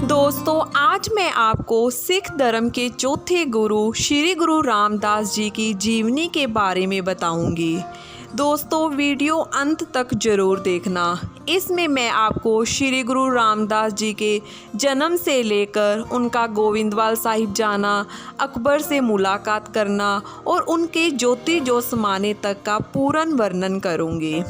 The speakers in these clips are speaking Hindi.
दोस्तों, आज मैं आपको सिख धर्म के चौथे गुरु श्री गुरु रामदास जी की जीवनी के बारे में बताऊंगी। दोस्तों, वीडियो अंत तक ज़रूर देखना। इसमें मैं आपको श्री गुरु रामदास जी के जन्म से लेकर उनका गोविंदवाल साहिब जाना, अकबर से मुलाकात करना और उनके ज्योति जो समाने तक का पूर्ण वर्णन करूंगी।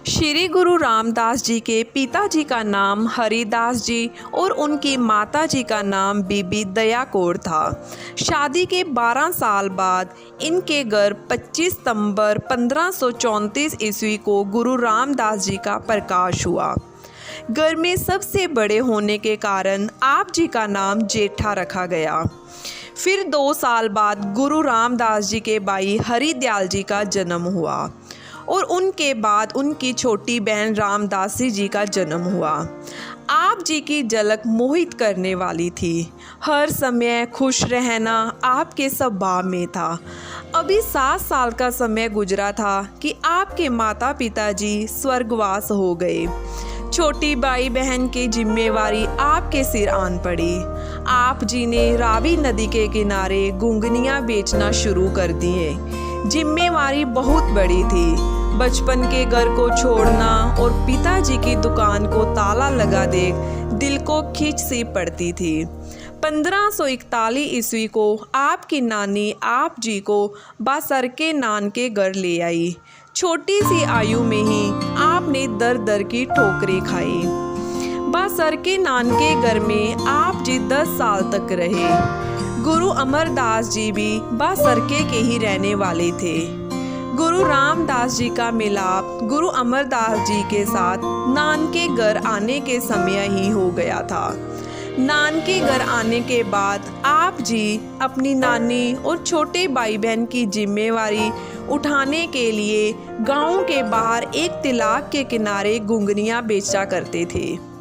श्री गुरु रामदास जी के पिताजी का नाम हरिदास जी और उनकी माता जी का नाम बीबी दया कौर था। शादी के 12 साल बाद इनके घर 25 सितंबर 1534 ईस्वी को गुरु रामदास जी का प्रकाश हुआ। घर में सबसे बड़े होने के कारण आप जी का नाम जेठा रखा गया। फिर 2 साल बाद गुरु रामदास जी के भाई हरिदयाल जी का जन्म हुआ और उनके बाद उनकी छोटी बहन रामदासी जी का जन्म हुआ। आप जी की झलक मोहित करने वाली थी। हर समय खुश रहना आपके स्वभाव में था। अभी 7 साल का समय गुजरा था कि आपके माता पिताजी स्वर्गवास हो गए। छोटी भाई बहन की जिम्मेवारी आपके सिर आन पड़ी। आप जी ने रावी नदी के किनारे घुंघनियाँ बेचना शुरू कर दिए। जिम्मेवारी बहुत बड़ी थी। बचपन के घर को छोड़ना और पिताजी की दुकान को ताला लगा देख दिल को खींच सी पड़ती थी। 1541 ईस्वी को आपकी नानी आप जी को बासरके नान के घर ले आई। छोटी सी आयु में ही आपने दर दर की ठोकरें खाई। बासरके नान के घर में आप जी 10 साल तक रहे। गुरु अमरदास जी भी बासरके के ही रहने वाले थे। गुरु रामदास जी का मिलाप गुरु अमरदास जी के साथ नान के घर आने के समय ही हो गया था। नान के घर आने के बाद आप जी अपनी नानी और छोटे भाई बहन की जिम्मेवारी उठाने के लिए गांव के बाहर एक तालाब के किनारे घुंघनियाँ बेचा करते थे।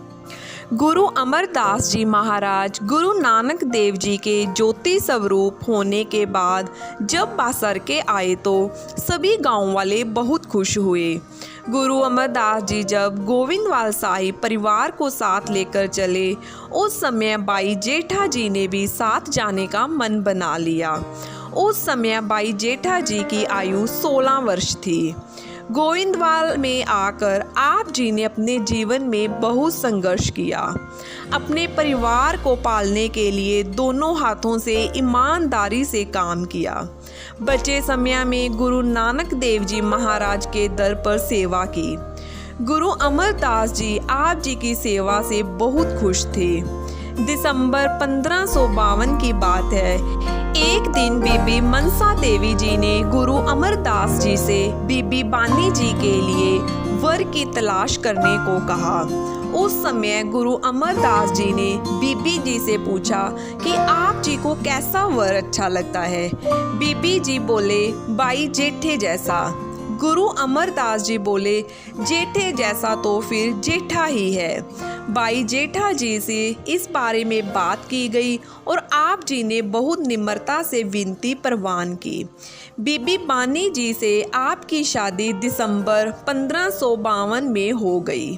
गुरु अमरदास जी महाराज गुरु नानक देव जी के ज्योति स्वरूप होने के बाद जब बासरके आए तो सभी गांव वाले बहुत खुश हुए। गुरु अमरदास जी जब गोविंदवाल साहिब परिवार को साथ लेकर चले, उस समय भाई जेठा जी ने भी साथ जाने का मन बना लिया। उस समय भाई जेठा जी की आयु 16 वर्ष थी। गोविंदवाल में आकर आप जी ने अपने जीवन में बहुत संघर्ष किया। अपने परिवार को पालने के लिए दोनों हाथों से ईमानदारी से काम किया। बचे समय में गुरु नानक देव जी महाराज के दर पर सेवा की। गुरु अमरदास जी आप जी की सेवा से बहुत खुश थे। दिसंबर 1552 की बात है। एक दिन बीबी मनसा देवी जी ने गुरु अमरदास जी से बीबी बानी जी के लिए वर की तलाश करने को कहा। उस समय गुरु अमरदास जी ने बीबी जी से पूछा कि आप जी को कैसा वर अच्छा लगता है। बीबी जी बोले, भाई जेठे जैसा। गुरु अमरदास जी बोले, जेठे जैसा तो फिर जेठा ही है। भाई जेठा जी से इस बारे में बात की गई और आप जी ने बहुत निम्रता से विनती प्रवान की। बीबी बानी जी से आपकी शादी दिसंबर 1552 में हो गई।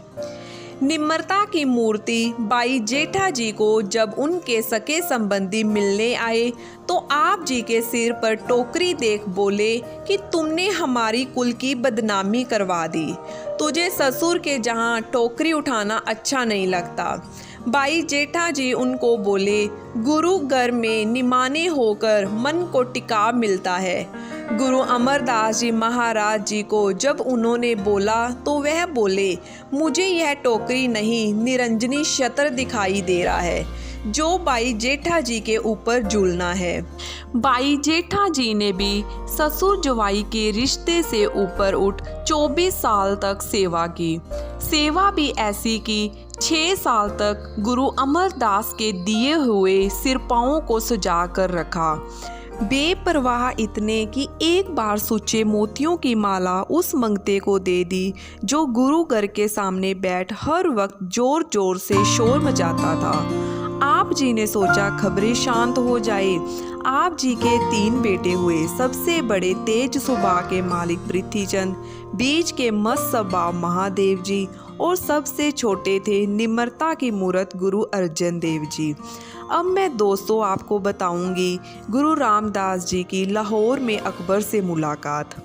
निम्रता की मूर्ति भाई जेठा जी को जब उनके सके संबंधी मिलने आए तो आप जी के सिर पर टोकरी देख बोले कि तुमने हमारी कुल की बदनामी करवा दी। तुझे ससुर के जहाँ टोकरी उठाना अच्छा नहीं लगता। भाई जेठा जी उनको बोले, गुरु घर में निमाने होकर मन को टिकाव मिलता है। गुरु अमरदास जी महाराज जी को जब उन्होंने बोला तो वह बोले, मुझे यह टोकरी नहीं निरंजनी छत्र दिखाई दे रहा है जो भाई जेठा जी के ऊपर झूलना है। भाई जेठा जी ने भी ससुर जवाई के रिश्ते से ऊपर उठ 24 साल तक सेवा की। सेवा भी ऐसी की 6 साल तक गुरु अमरदास के दिए हुए सिरपाओं को सजा कर रखा। बेपरवाह इतने कि एक बार सूचे मोतियों की माला उस मंगते को दे दी जो गुरु घर के सामने बैठ हर वक्त जोर जोर से शोर मचाता था। आप जी ने सोचा खबरें शांत हो जाए। आप जी के 3 बेटे हुए। सबसे बड़े तेज स्वभाव के मालिक पृथ्वीचंद, बीच के मस्त स्वभाव महादेव जी और सबसे छोटे थे निम्रता की मूरत गुरु अर्जन देव जी। अब मैं दोस्तों आपको बताऊंगी गुरु रामदास जी की लाहौर में अकबर से मुलाकात।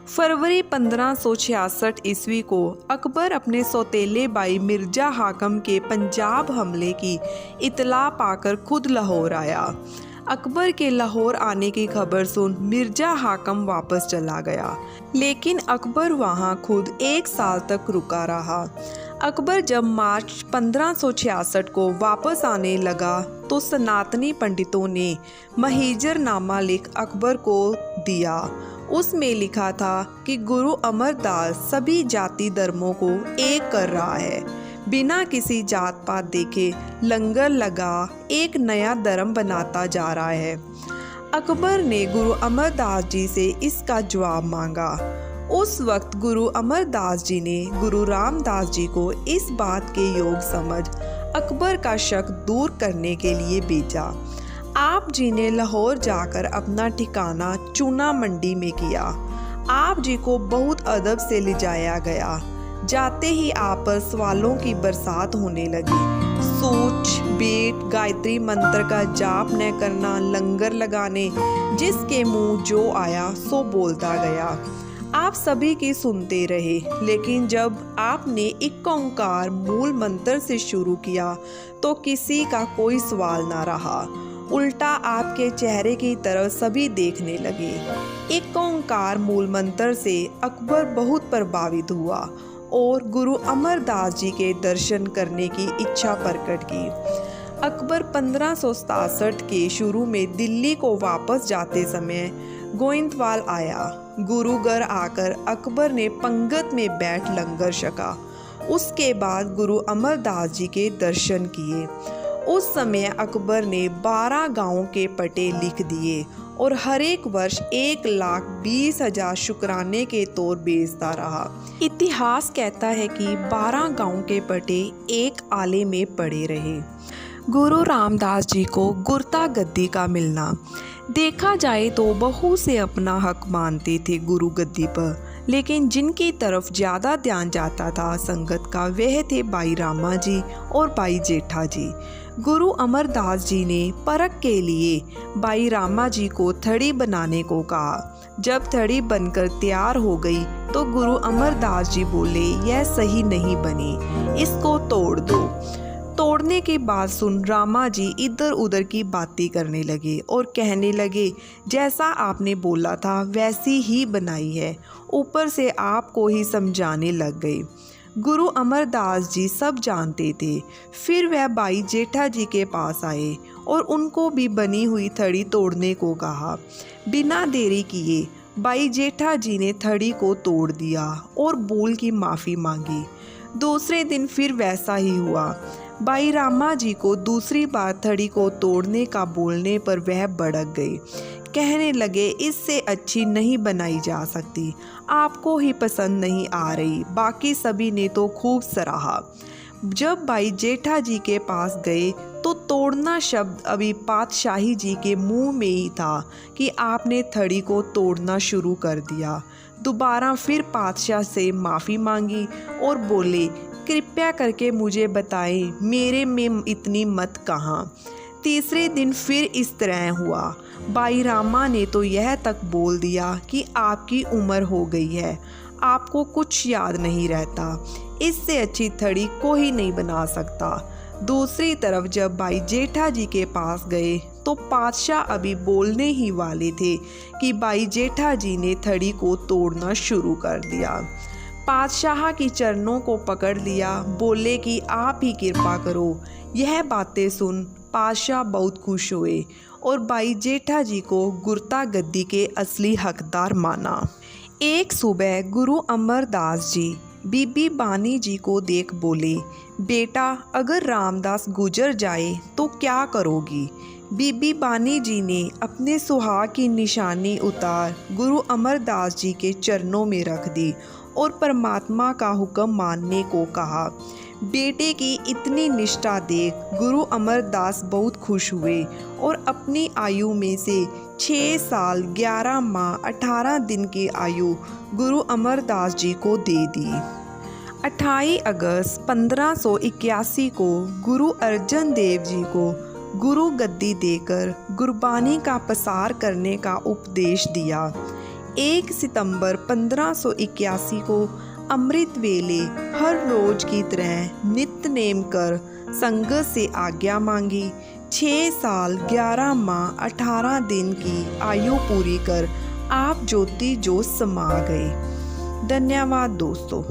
फरवरी 1566 ईस्वी को अकबर अपने सौतेले भाई मिर्जा हाकम के पंजाब हमले की इतला पाकर खुद लाहौर आया। अकबर के लाहौर आने की खबर सुन मिर्जा हाकम वापस चला गया, लेकिन अकबर वहां खुद 1 साल तक रुका रहा। अकबर जब मार्च 1566 को वापस आने लगा तो सनातनी पंडितों ने महीजरनामा लिख अकबर को दिया। उसमें लिखा था कि गुरु अमरदास सभी जाति धर्मों को एक कर रहा है, बिना किसी जात पात देखे लंगर लगा एक नया धर्म बनाता जा रहा है। अकबर ने गुरु अमरदास जी से इसका जवाब मांगा। उस वक्त गुरु अमरदास जी ने गुरु रामदास जी को इस बात के योग समझ अकबर का शक दूर करने के लिए भेजा। आप जी ने लाहौर जाकर अपना ठिकाना चूना मंडी में किया। आप जी को बहुत अदब से ले जाया गया। जाते ही आप पर सवालों की बरसात होने लगी। सूच, बेट, गायत्री मंत्र का जाप न करना, लंगर लगाने, जिसके मुंह जो आया सो बोलता गया। आप सभी की सुनते रहे, लेकिन जब आपने एक ओंकार मूल मंत्र से शुरू किया तो किसी का कोई सवाल ना रहा। उल्टा आपके चेहरे की तरफ सभी देखने लगे। एक ओंकार मूल मंत्र से अकबर बहुत प्रभावित हुआ और गुरु अमरदास जी के दर्शन करने की इच्छा प्रकट की। अकबर 1567 के शुरू में दिल्ली को वापस जाते समय गोइंदवाल आया। गुरुघर आकर अकबर ने पंगत में बैठ लंगर छका। उसके बाद गुरु अमरदास जी के दर्शन किए। उस समय अकबर ने 12 गांवों के पटे लिख दिए और हर एक वर्ष 1,20,000 शुक्राने के तौर बेचता रहा। इतिहास कहता है कि 12 गांवों के पटे एक आले में पड़े रहे। गुरु रामदास जी को गुरता गद्दी का मिलना, देखा जाए तो बहू से अपना हक मानते थे गुरु गद्दी पर, लेकिन जिनकी तरफ ज़्यादा ध्यान जाता था संगत का वह थे भाई रामा जी और भाई जेठा जी। गुरु अमरदास जी ने परख के लिए भाई रामा जी को थड़ी बनाने को कहा। जब थड़ी बनकर तैयार हो गई तो गुरु अमरदास जी बोले, यह सही नहीं बनी, इसको तोड़ दो। तोड़ने की बात सुन रामा जी इधर उधर की बातें करने लगे और कहने लगे, जैसा आपने बोला था वैसी ही बनाई है, ऊपर से आपको ही समझाने लग गए। गुरु अमरदास जी सब जानते थे। फिर वह भाई जेठा जी के पास आए और उनको भी बनी हुई थड़ी तोड़ने को कहा। बिना देरी किए भाई जेठा जी ने थड़ी को तोड़ दिया और बोल की माफ़ी मांगी। दूसरे दिन फिर वैसा ही हुआ। भाई रामा जी को दूसरी बार थड़ी को तोड़ने का बोलने पर वह भड़क गए। कहने लगे, इससे अच्छी नहीं बनाई जा सकती, आपको ही पसंद नहीं आ रही, बाकी सभी ने तो खूब सराहा। जब भाई जेठा जी के पास गए तो तोड़ना शब्द अभी पातशाही जी के मुंह में ही था कि आपने थड़ी को तोड़ना शुरू कर दिया। दोबारा फिर पातशाह से माफ़ी मांगी और बोले, कृपया करके मुझे बताएं मेरे में इतनी मत कहाँ। तीसरे दिन फिर इस तरह हुआ। भाई रामा ने तो यह तक बोल दिया कि आपकी उम्र हो गई है, आपको कुछ याद नहीं रहता, इससे अच्छी थड़ी कोई नहीं बना सकता। दूसरी तरफ जब भाई जेठा जी के पास गए तो पातशाह अभी बोलने ही वाले थे कि भाई जेठा जी ने थड़ी को तोड़ना शुरू कर दिया। पातशाह की चरणों को पकड़ लिया, बोले कि आप ही कृपा करो। यह बातें सुन पातशाह बहुत खुश हुए और भाई जेठा जी को गुरता गद्दी के असली हकदार माना। एक सुबह गुरु अमरदास जी बीबी बानी जी को देख बोले, बेटा अगर रामदास गुजर जाए तो क्या करोगी। बीबी बानी जी ने अपने सुहाग की निशानी उतार गुरु अमरदास जी के चरणों में रख दी और परमात्मा का हुक्म मानने को कहा। बेटे की इतनी निष्ठा देख गुरु अमरदास बहुत खुश हुए और अपनी आयु में से 6 साल 11 माह 18 दिन की आयु गुरु अमरदास जी को दे दी। 28 अगस्त 1581 को गुरु अर्जन देव जी को गुरु गद्दी देकर गुरबानी का प्रसार करने का उपदेश दिया। 1 सितंबर 1581 को अमृत वेले हर रोज की तरह नित्य नेम कर संगत से आज्ञा मांगी। 6 साल 11 माह 18 दिन की आयु पूरी कर आप ज्योति जोत समा गए। धन्यवाद दोस्तों।